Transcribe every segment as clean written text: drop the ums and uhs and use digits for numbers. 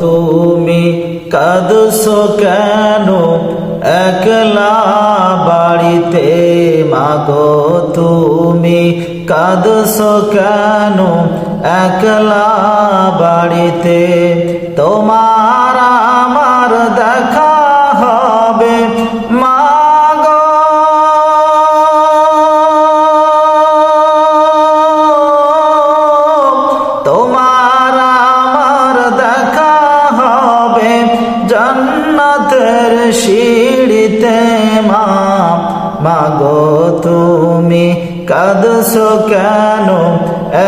তুমি কাঁদছো কেন একলা বাড়িতে মাগো তুমি কাঁদছো কেন একলা বাড়িতে তোমার আমার দেখা হবে মাগো তোমার আমার দেখা হবে জান্নাতের সিঁড়িতে মাগো তুমি কাঁদছো কেন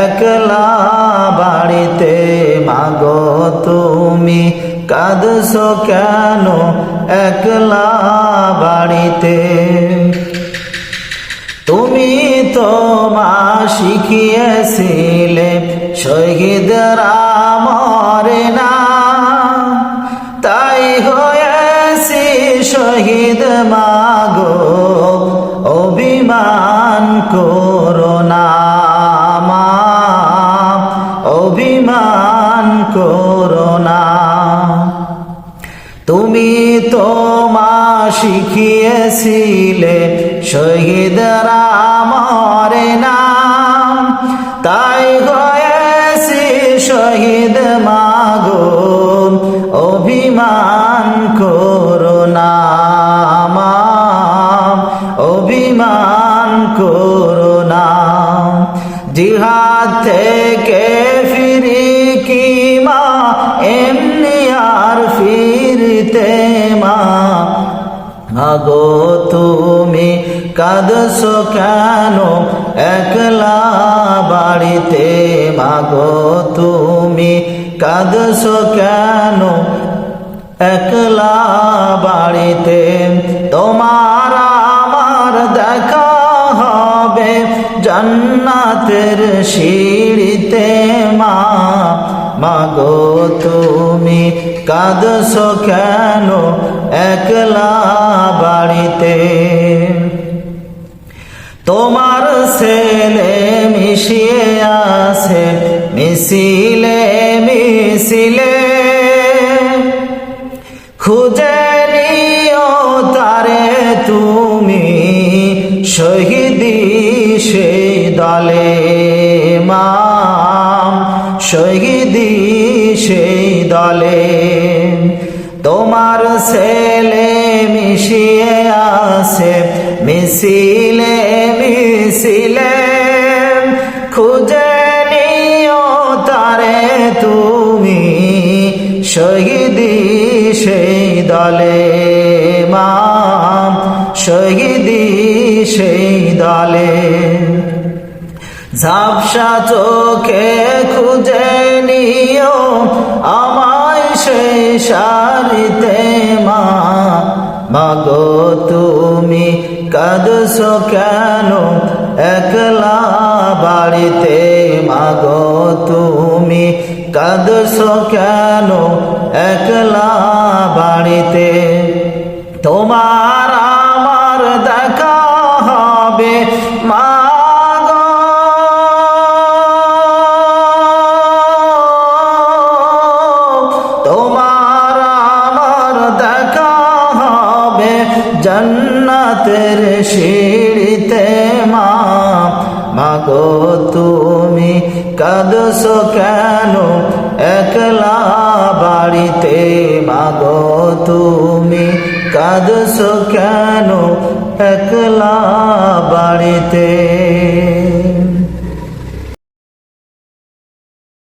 একলা বাড়িতে মাগো তুমি কাঁদছো কেন একলা বাড়িতে তুমি তো মা শিখিয়েছিলে শহীদরা মরে না তাই হয়েছি শহীদ মাগো অভিমান করো না মা অভিমান করো না তুমি তো মা শিখিয়েছিলে শহীদরা মরে না তাই হয়েছি শহীদ মাগো অভিমান করো না মা অভিমান করো না জিহাদ থেকে ফিরি কি মা এমনি আর ফিরতে মাগো তুমি কাঁদছো কেন একলা বাড়িতে মাগো তুমি কাঁদছো কেন একলা বাড়িতে তোমার আমার দেখা হবে জান্নাতের সিঁড়িতে মাগো তুমি কাঁদছো কেন একলা বাড়িতে তোমার ছেলে মিশিয়ে আছে মিছিলে মিছিলে খুঁজে নিও তারে তুমি শহীদি সেই দলে মা শহীদি সেই দলে তোমার ছেলে মিশিয়ে আছে মিছিলে মিছিলে খুঁজে নিও তারে তুমি শহীদি সেই দলে মা শহীদি সেই দলে ঝাপসা চোখে খুঁজে নিও আমায় সেই সারিতে মাগো তুমি কাঁদছো কেন একলা বাড়িতে মাগো তুমি কাঁদছো কেন একলা বাড়িতে তোমার আমার দেখা হবে মাগো তোমার আমার দেখা হবে জান্নাতের সিঁড়িতে মাগো তুমি কাঁদছো কেন একলা বাড়িতে মাগো তুমি কাঁদছো কেন একলা বাড়িতে।